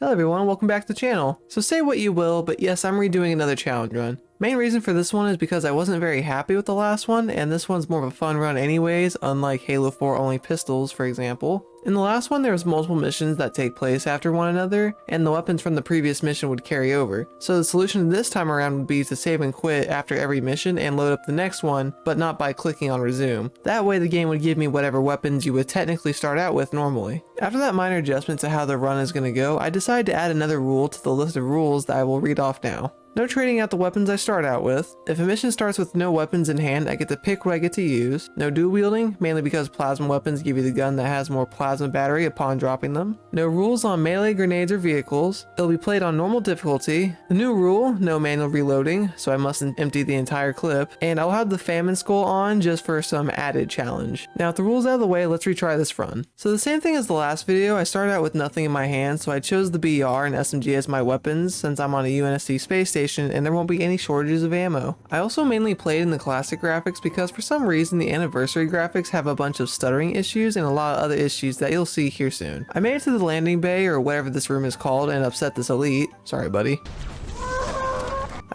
Hello everyone, welcome back to the channel. So say what you will, but yes, I'm redoing another challenge run. Main reason for this one is because I wasn't very happy with the last one, and this one's more of a fun run anyways, unlike Halo 4 only pistols, for example. In the last one, there was multiple missions that take place after one another, and the weapons from the previous mission would carry over. So the solution this time around would be to save and quit after every mission and load up the next one, but not by clicking on resume. That way the game would give me whatever weapons you would technically start out with normally. After that minor adjustment to how the run is going to go, I decided to add another rule to the list of rules that I will read off now. No trading out the weapons I start out with. If a mission starts with no weapons in hand, I get to pick what I get to use. No dual wielding, mainly because plasma weapons give you the gun that has more plasma battery upon dropping them. No rules on melee, grenades, or vehicles. It'll be played on normal difficulty. The new rule, no manual reloading, so I mustn't empty the entire clip. And I'll have the famine skull on just for some added challenge. Now with the rules out of the way, let's retry this run. So the same thing as the last video, I started out with nothing in my hand, so I chose the BR and SMG as my weapons since I'm on a UNSC space station and there won't be any shortages of ammo. I also mainly played in the classic graphics because for some reason the anniversary graphics have a bunch of stuttering issues and a lot of other issues that you'll see here soon. I made it to the landing bay or whatever this room is called and upset this elite. Sorry buddy.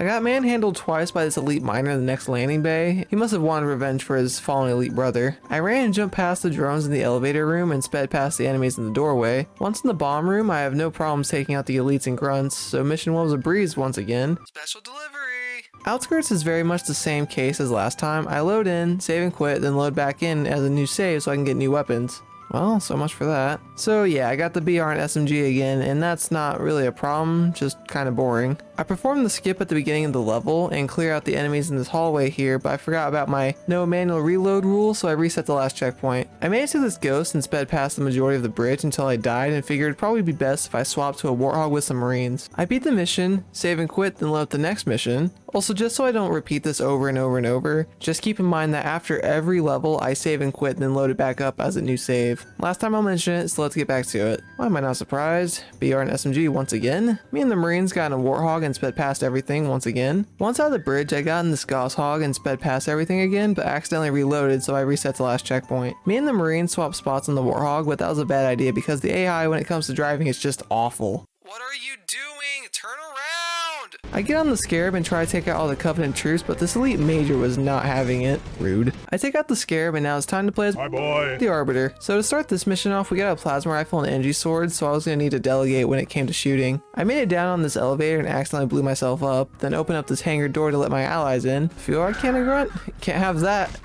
I got manhandled twice by this elite miner in the next landing bay. He must have wanted revenge for his fallen elite brother. I ran and jumped past the drones in the elevator room and sped past the enemies in the doorway. Once in the bomb room, I have no problems taking out the elites and grunts, so mission 1 was a breeze once again. Special delivery! Outskirts is very much the same case as last time. I load in, save and quit, then load back in as a new save so I can get new weapons. Well, so much for that. So yeah, I got the BR and SMG again, and that's not really a problem, just kind of boring. I performed the skip at the beginning of the level and clear out the enemies in this hallway here, but I forgot about my no manual reload rule, so I reset the last checkpoint. I made it to this ghost and sped past the majority of the bridge until I died and figured it'd probably be best if I swapped to a warthog with some marines. I beat the mission, save and quit, then load up the next mission. Also, just so I don't repeat this over and over and over, just keep in mind that after every level I save and quit then load it back up as a new save. Last time I'll mention it, so let's get back to it. Why am I not surprised? BR and SMG once again. Me and the marines got in a warthog and sped past everything once again. Once out of the bridge, I got in this goshawk and sped past everything again, but accidentally reloaded, so I reset the last checkpoint. Me and the marines swapped spots on the warthog, but that was a bad idea because the AI when it comes to driving is just awful. What are you doing? Turn around! I get on the scarab and try to take out all the Covenant troops, but this elite major was not having it. Rude. I take out the scarab and now it's time to play as the Arbiter. So to start this mission off, we got a plasma rifle and energy sword, so I was going to need to delegate when it came to shooting. I made it down on this elevator and accidentally blew myself up, then opened up this hangar door to let my allies in. Fjord cannon grunt? Can't have that.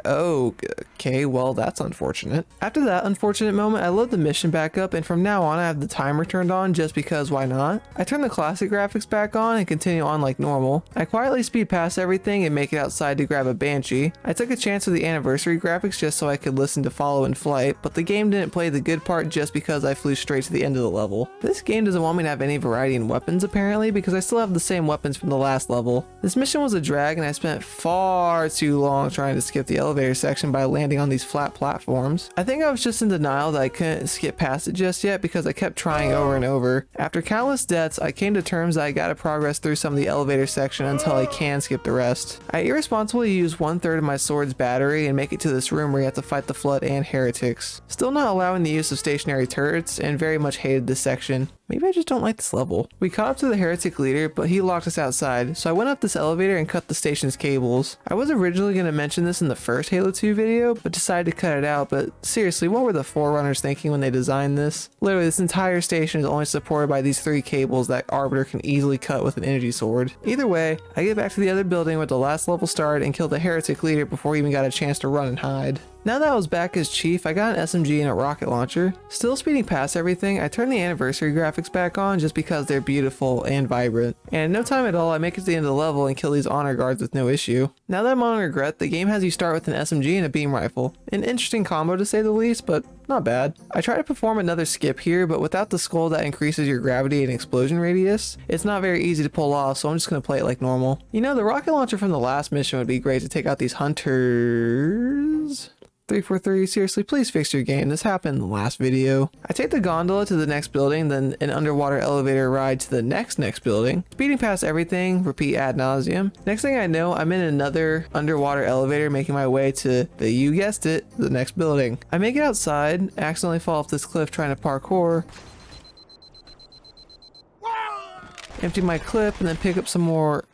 Oh, okay, well that's unfortunate. After that unfortunate moment, I load the mission back up and from now on I have the timer turned on just because why not? I turn the classic graphics back on and continue on like normal. I quietly speed past everything and make it outside to grab a Banshee. I took a chance with the anniversary graphics just so I could listen to Follow in Flight, but the game didn't play the good part just because I flew straight to the end of the level. This game doesn't want me to have any variety in weapons apparently because I still have the same weapons from the last level. This mission was a drag and I spent far too long trying to skip the elevator section by landing on these flat platforms. I think I was just in denial that I couldn't skip past it just yet because I kept trying over and over. After countless deaths, I came to terms that I gotta progress through some of the elevator section until I can skip the rest. I irresponsibly used 1/3 of my sword's battery and make it to this room where you have to fight the Flood and heretics. Still not allowing the use of stationary turrets and very much hated this section. Maybe I just don't like this level. We caught up to the heretic leader, but he locked us outside, so I went up this elevator and cut the station's cables. I was originally going to mention this in the first Halo 2 video, but decided to cut it out, but seriously, what were the Forerunners thinking when they designed this? Literally, this entire station is only supported by these 3 cables that Arbiter can easily cut with an energy sword. Either way, I get back to the other building where the last level started and killed the heretic leader before he even got a chance to run and hide. Now that I was back as chief, I got an SMG and a rocket launcher. Still speeding past everything, I turned the anniversary graphics back on just because they're beautiful and vibrant. And in no time at all, I make it to the end of the level and kill these honor guards with no issue. Now that I'm on regret, the game has you start with an SMG and a beam rifle. An interesting combo to say the least, but not bad. I try to perform another skip here, but without the skull that increases your gravity and explosion radius, it's not very easy to pull off, so I'm just going to play it like normal. You know, the rocket launcher from the last mission would be great to take out these hunters. 343, seriously, please fix your game. This happened in the last video. I take the gondola to the next building, then an underwater elevator ride to the next building. Speeding past everything, repeat ad nauseum. Next thing I know, I'm in another underwater elevator making my way to you guessed it, the next building. I make it outside, accidentally fall off this cliff trying to parkour. empty my clip, and then pick up some more.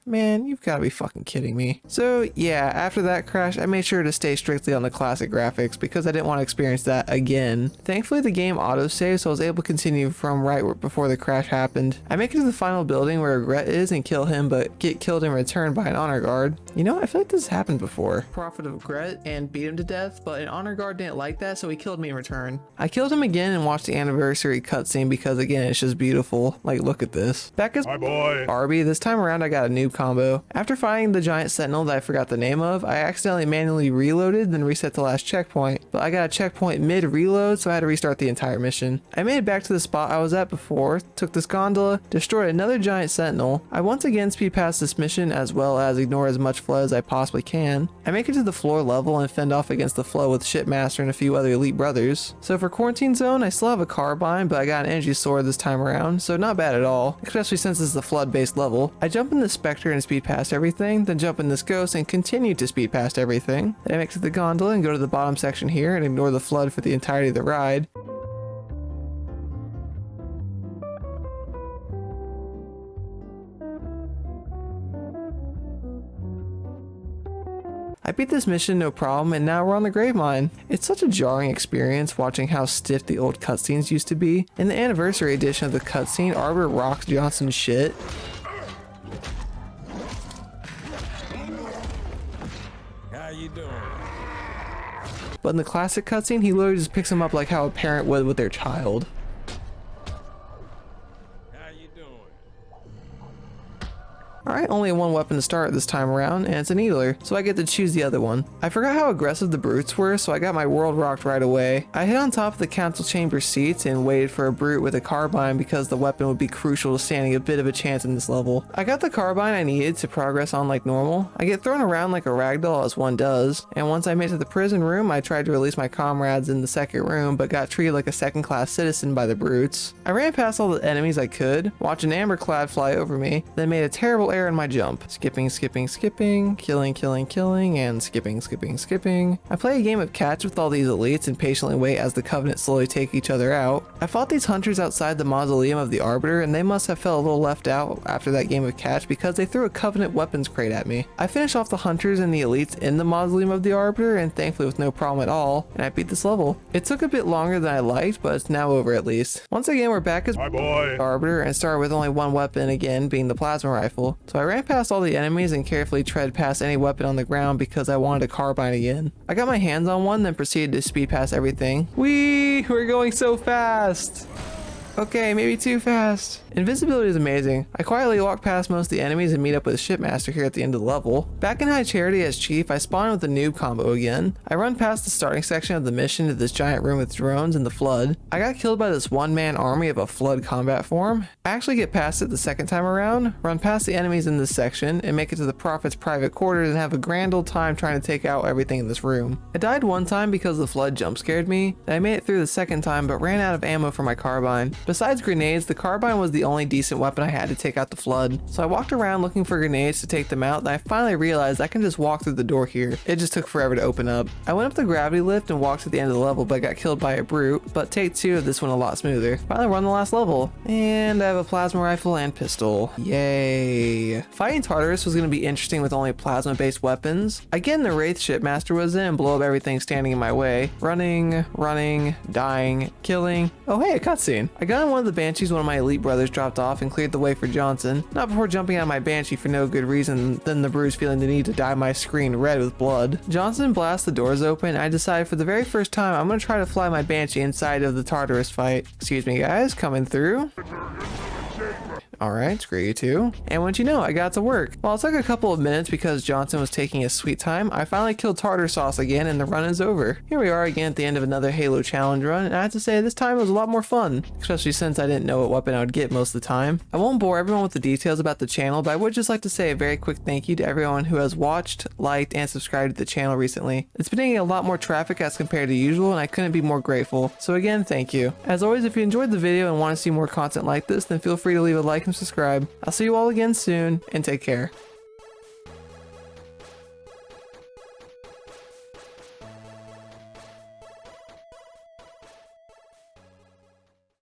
Man, you've got to be fucking kidding me. So yeah, after that crash, I made sure to stay strictly on the classic graphics because I didn't want to experience that again. Thankfully, the game autosaved, so I was able to continue from right before the crash happened. I make it to the final building where Regret is and kill him, but get killed in return by an honor guard. You know, I feel like this happened before. Prophet of Regret and beat him to death, but an honor guard didn't like that, so he killed me in return. I killed him again and watched the anniversary cutscene because again, it's just beautiful. Like, look at this. Back as Hi, boy. Barbie, this time around I got a noob combo. After finding the giant sentinel that I forgot the name of, I accidentally manually reloaded, then reset the last checkpoint, but I got a checkpoint mid-reload, so I had to restart the entire mission. I made it back to the spot I was at before, took this gondola, destroyed another giant sentinel. I once again speed past this mission as well as ignore as much flood as I possibly can. I make it to the floor level and fend off against the flood with Shipmaster and a few other elite brothers. So for Quarantine Zone, I still have a carbine, but I got an energy sword this time around, so not bad at all, especially since this is a flood-based level. I jump in the Spectre and speed past everything, then jump in this Ghost and continue to speed past everything. Then I make it to the gondola and go to the bottom section here and ignore the flood for the entirety of the ride. I beat this mission no problem, and now we're on the grave mine. It's such a jarring experience watching how stiff the old cutscenes used to be. In the anniversary edition of the cutscene, Arbor rocks Johnson's shit. How you doing? But in the classic cutscene, he literally just picks him up like how a parent would with their child. How you doing? Alright, only one weapon to start this time around, and it's a needler, so I get to choose the other one. I forgot how aggressive the brutes were, so I got my world rocked right away. I hit on top of the council chamber seats and waited for a brute with a carbine because the weapon would be crucial to standing a bit of a chance in this level. I got the carbine I needed to progress on like normal. I get thrown around like a ragdoll as one does, and once I made it to the prison room, I tried to release my comrades in the second room, but got treated like a second-class citizen by the brutes. I ran past all the enemies I could, watched an amberclad fly over me, then made a terrible error in my jump. Skipping, killing, and skipping. I play a game of catch with all these elites and patiently wait as the Covenant slowly take each other out. I fought these hunters outside the mausoleum of the Arbiter, and they must have felt a little left out after that game of catch because they threw a Covenant weapons crate at me. I finished off the hunters and the elites in the mausoleum of the Arbiter, and thankfully with no problem at all, and I beat this level. It took a bit longer than I liked, but it's now over at least. Once again, we're back as Hi, boy. Arbiter and started with only one weapon again, being the plasma rifle. So I ran past all the enemies and carefully tread past any weapon on the ground because I wanted a carbine again. I got my hands on one, then proceeded to speed past everything. We're going so fast! Okay, maybe too fast. Invisibility is amazing. I quietly walk past most of the enemies and meet up with Shipmaster here at the end of the level. Back in High Charity as Chief, I spawn with the noob combo again. I run past the starting section of the mission to this giant room with drones and the flood. I got killed by this one-man army of a flood combat form. I actually get past it the second time around, run past the enemies in this section, and make it to the Prophet's private quarters and have a grand old time trying to take out everything in this room. I died one time because the flood jump scared me, and I made it through the second time but ran out of ammo for my carbine. Besides grenades, the carbine was the only decent weapon I had to take out the flood. So I walked around looking for grenades to take them out, and I finally realized I can just walk through the door here. It just took forever to open up. I went up the gravity lift and walked to the end of the level, but got killed by a brute, but take two of this went a lot smoother. Finally run the last level, and I have a plasma rifle and pistol. Yay. Fighting Tartarus was going to be interesting with only plasma based weapons. Again, the Wraith Shipmaster was in and blow up everything standing in my way. Running, dying, killing. Oh hey, a cutscene. I got on one of the Banshees one of my elite brothers dropped off and cleared the way for Johnson. Not before jumping out of my Banshee for no good reason than the bruise feeling the need to dye my screen red with blood. Johnson blasts the doors open, and I decided for the very first time I'm going to try to fly my Banshee inside of the Tartarus fight. Excuse me guys, coming through. Alright, screw you too. And once you know, I got to work. While it took a couple of minutes because Johnson was taking his sweet time, I finally killed Tartar Sauce again and the run is over. Here we are again at the end of another Halo challenge run, and I have to say this time it was a lot more fun, especially since I didn't know what weapon I would get most of the time. I won't bore everyone with the details about the channel, but I would just like to say a very quick thank you to everyone who has watched, liked, and subscribed to the channel recently. It's been getting a lot more traffic as compared to usual, and I couldn't be more grateful. So again, thank you. As always, if you enjoyed the video and want to see more content like this, then feel free to leave a like and subscribe. I'll see you all again soon, and take care.